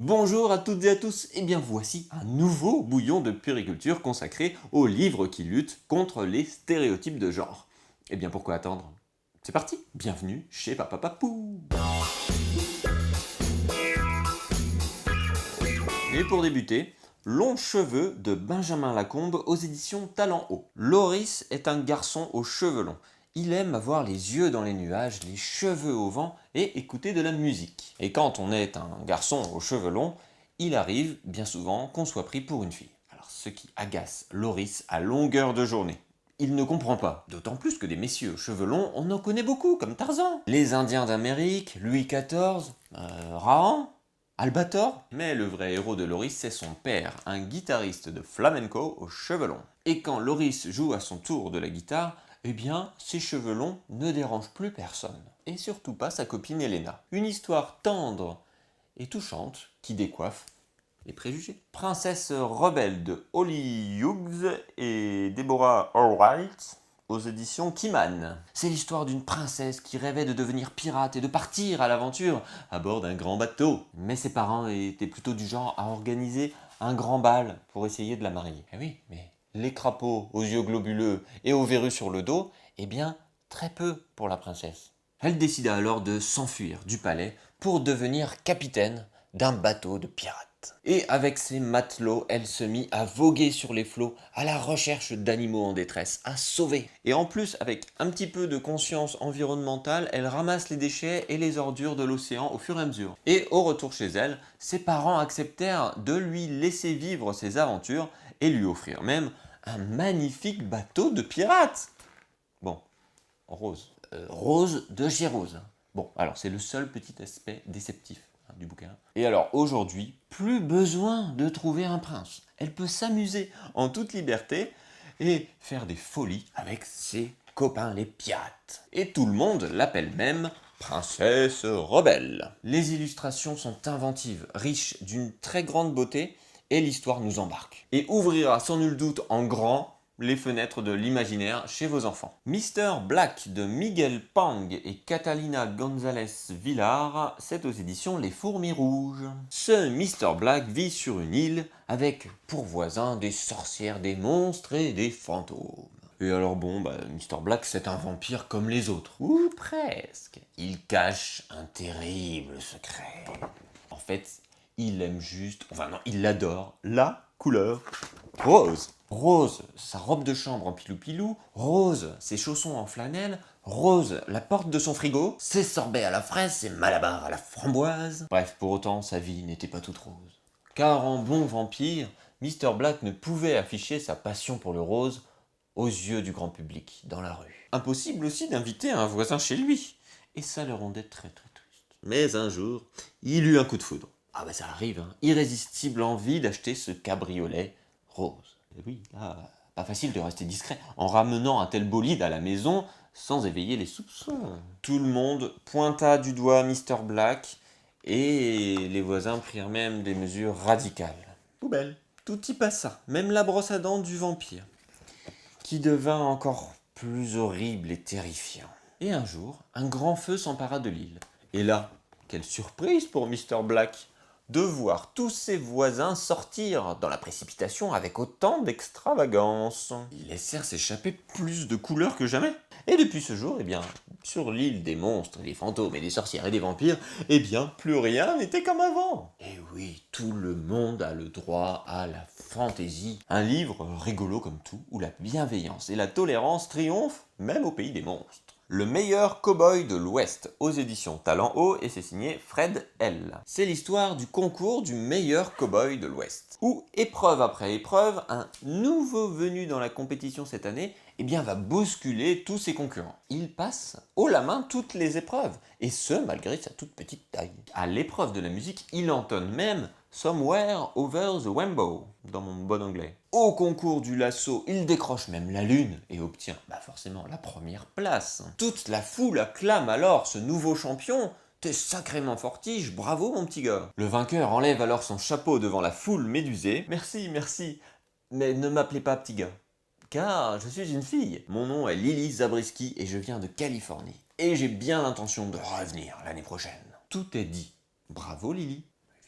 Bonjour à toutes et à tous, et bien voici un nouveau bouillon de puriculture consacré aux livres qui luttent contre les stéréotypes de genre. Et bien pourquoi attendre? C'est parti, bienvenue chez Papa Papou. Et pour débuter, Longs cheveux de Benjamin Lacombe aux éditions Talent Haut. Loris est un garçon aux cheveux longs. Il aime avoir les yeux dans les nuages, les cheveux au vent et écouter de la musique. Et quand on est un garçon aux cheveux longs, il arrive bien souvent qu'on soit pris pour une fille. Alors ce qui agace Loris à longueur de journée. Il ne comprend pas, d'autant plus que des messieurs aux cheveux longs, on en connaît beaucoup, comme Tarzan. Les Indiens d'Amérique, Louis XIV, Rahan, Albator. Mais le vrai héros de Loris, c'est son père, un guitariste de flamenco aux cheveux longs. Et quand Loris joue à son tour de la guitare, eh bien, ses cheveux longs ne dérangent plus personne. Et surtout pas sa copine Elena. Une histoire tendre et touchante qui décoiffe les préjugés. Princesse rebelle de Holly Hughes et Deborah Allwright aux éditions Kiman. C'est l'histoire d'une princesse qui rêvait de devenir pirate et de partir à l'aventure à bord d'un grand bateau. Mais ses parents étaient plutôt du genre à organiser un grand bal pour essayer de la marier. Eh oui, mais les crapauds aux yeux globuleux et aux verrues sur le dos, eh bien, très peu pour la princesse. Elle décida alors de s'enfuir du palais pour devenir capitaine d'un bateau de pirates. Et avec ses matelots, elle se mit à voguer sur les flots, à la recherche d'animaux en détresse, à sauver. Et en plus, avec un petit peu de conscience environnementale, elle ramasse les déchets et les ordures de l'océan au fur et à mesure. Et au retour chez elle, ses parents acceptèrent de lui laisser vivre ses aventures et lui offrir même un magnifique bateau de pirates. Bon, rose. Rose de chez Rose. Bon, alors c'est le seul petit aspect déceptif du bouquin. Et alors aujourd'hui, plus besoin de trouver un prince. Elle peut s'amuser en toute liberté et faire des folies avec ses copains les pirates. Et tout le monde l'appelle même princesse rebelle. Les illustrations sont inventives, riches d'une très grande beauté et l'histoire nous embarque. Et ouvrira sans nul doute en grand les fenêtres de l'imaginaire chez vos enfants. Mr. Black de Miguel Pang et Catalina González Villar, c'est aux éditions Les Fourmis Rouges. Ce Mr. Black vit sur une île avec pour voisins des sorcières, des monstres et des fantômes. Et alors bon, Mr. Black c'est un vampire comme les autres, ou presque. Il cache un terrible secret. En fait, il aime juste, enfin non, il adore la couleur rose. Rose, sa robe de chambre en pilou-pilou. Rose, ses chaussons en flanelle. Rose, la porte de son frigo. Ses sorbets à la fraise, ses malabars à la framboise. Bref, pour autant, sa vie n'était pas toute rose. Car en bon vampire, Mr. Black ne pouvait afficher sa passion pour le rose aux yeux du grand public, dans la rue. Impossible aussi d'inviter un voisin chez lui. Et ça le rendait très très triste. Mais un jour, il eut un coup de foudre. Ah ça arrive, hein. Irrésistible envie d'acheter ce cabriolet rose. Et oui, là, pas facile de rester discret en ramenant un tel bolide à la maison sans éveiller les soupçons. Tout le monde pointa du doigt Mr. Black et les voisins prirent même des mesures radicales. Poubelle. Tout y passa, même la brosse à dents du vampire, qui devint encore plus horrible et terrifiant. Et un jour, un grand feu s'empara de l'île. Et là, quelle surprise pour Mr. Black de voir tous ses voisins sortir dans la précipitation avec autant d'extravagance. Ils laissèrent s'échapper plus de couleurs que jamais. Et depuis ce jour, eh bien, sur l'île des monstres, des fantômes et des sorcières et des vampires, eh bien, plus rien n'était comme avant. Et oui, tout le monde a le droit à la fantaisie. Un livre rigolo comme tout, où la bienveillance et la tolérance triomphent, même au pays des monstres. Le meilleur cow-boy de l'Ouest, aux éditions Talent Haut, et c'est signé Fred L. C'est l'histoire du concours du meilleur cow-boy de l'Ouest, où, épreuve après épreuve, un nouveau venu dans la compétition cette année va bousculer tous ses concurrents. Il passe haut la main toutes les épreuves, et ce, malgré sa toute petite taille. À l'épreuve de la musique, il entonne même Somewhere Over the Rainbow, dans mon bon anglais. Au concours du lasso, il décroche même la lune et obtient forcément la première place. Toute la foule acclame alors ce nouveau champion. T'es sacrément fortige, bravo mon petit gars. Le vainqueur enlève alors son chapeau devant la foule médusée. Merci, merci, mais ne m'appelez pas petit gars, car je suis une fille. Mon nom est Lily Zabriskie et je viens de Californie. Et j'ai bien l'intention de revenir l'année prochaine. Tout est dit. Bravo Lily.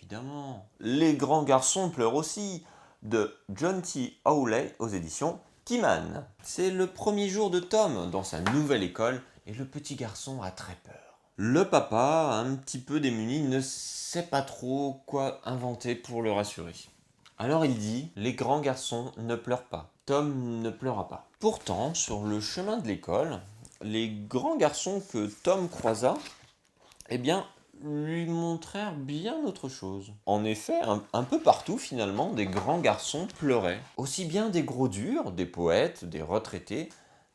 évidemment. Les grands garçons pleurent aussi, de John T. Hawley aux éditions Keyman. C'est le premier jour de Tom dans sa nouvelle école et le petit garçon a très peur. Le papa, un petit peu démuni, ne sait pas trop quoi inventer pour le rassurer. Alors il dit, les grands garçons ne pleurent pas. Tom ne pleura pas. Pourtant, sur le chemin de l'école, les grands garçons que Tom croisa, eh bien, lui montrèrent bien autre chose. En effet, un peu partout finalement, des grands garçons pleuraient. Aussi bien des gros durs, des poètes, des retraités,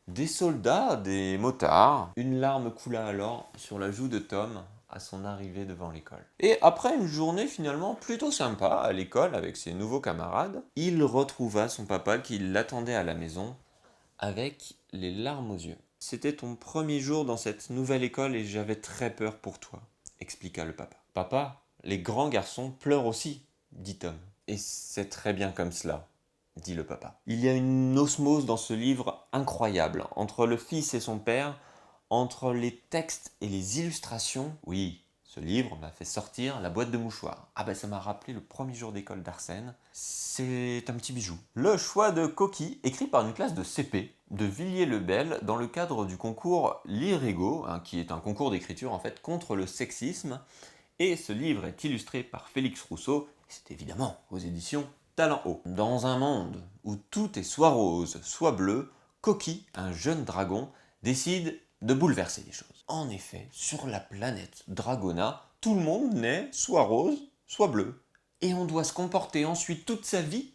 des soldats, des motards. Une larme coula alors sur la joue de Tom à son arrivée devant l'école. Et après une journée finalement plutôt sympa à l'école avec ses nouveaux camarades, il retrouva son papa qui l'attendait à la maison avec les larmes aux yeux. C'était ton premier jour dans cette nouvelle école et j'avais très peur pour toi, expliqua le papa. Papa, les grands garçons pleurent aussi, dit Tom. Et c'est très bien comme cela, dit le papa. Il y a une osmose dans ce livre incroyable, entre le fils et son père, entre les textes et les illustrations. Oui, ce livre m'a fait sortir la boîte de mouchoirs. Ah ben ça m'a rappelé le premier jour d'école d'Arsène. C'est un petit bijou. Le choix de Coquille, écrit par une classe de CP de Villiers-le-Bel dans le cadre du concours Lire Égaux, qui est un concours d'écriture en fait contre le sexisme. Et ce livre est illustré par Félix Rousseau. C'est évidemment aux éditions Talent Haut. Dans un monde où tout est soit rose, soit bleu, Coquille, un jeune dragon, décide de bouleverser les choses. En effet, sur la planète Dragona, tout le monde naît soit rose, soit bleu. Et on doit se comporter ensuite toute sa vie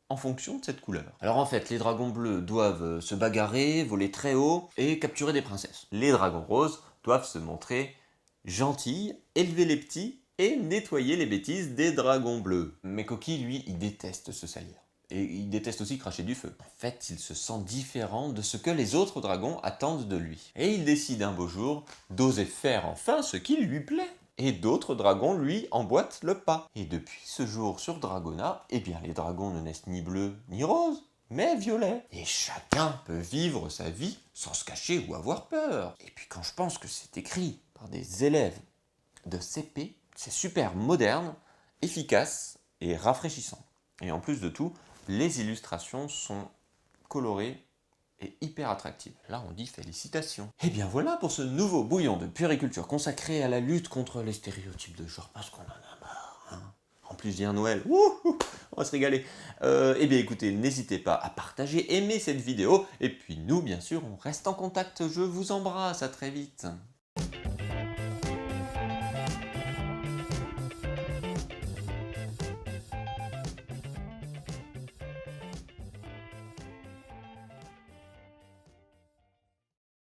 en fonction de cette couleur. Alors en fait, les dragons bleus doivent se bagarrer, voler très haut et capturer des princesses. Les dragons roses doivent se montrer gentils, élever les petits et nettoyer les bêtises des dragons bleus. Mais Coquille, lui, il déteste se salir. Et il déteste aussi cracher du feu. En fait, il se sent différent de ce que les autres dragons attendent de lui. Et il décide un beau jour d'oser faire enfin ce qui lui plaît. Et d'autres dragons lui emboîtent le pas. Et depuis ce jour sur Dragona, eh bien les dragons ne naissent ni bleus ni roses, mais violets. Et chacun peut vivre sa vie sans se cacher ou avoir peur. Et puis quand je pense que c'est écrit par des élèves de CP, c'est super moderne, efficace et rafraîchissant. Et en plus de tout, les illustrations sont colorées et hyper attractives. Là, on dit félicitations. Et bien voilà pour ce nouveau bouillon de puériculture consacré à la lutte contre les stéréotypes de genre, parce qu'on en a marre. Hein. En plus, vient Noël. Wouhou, on va se régaler. Eh bien écoutez, n'hésitez pas à partager, aimer cette vidéo. Et puis nous, bien sûr, on reste en contact. Je vous embrasse. À très vite.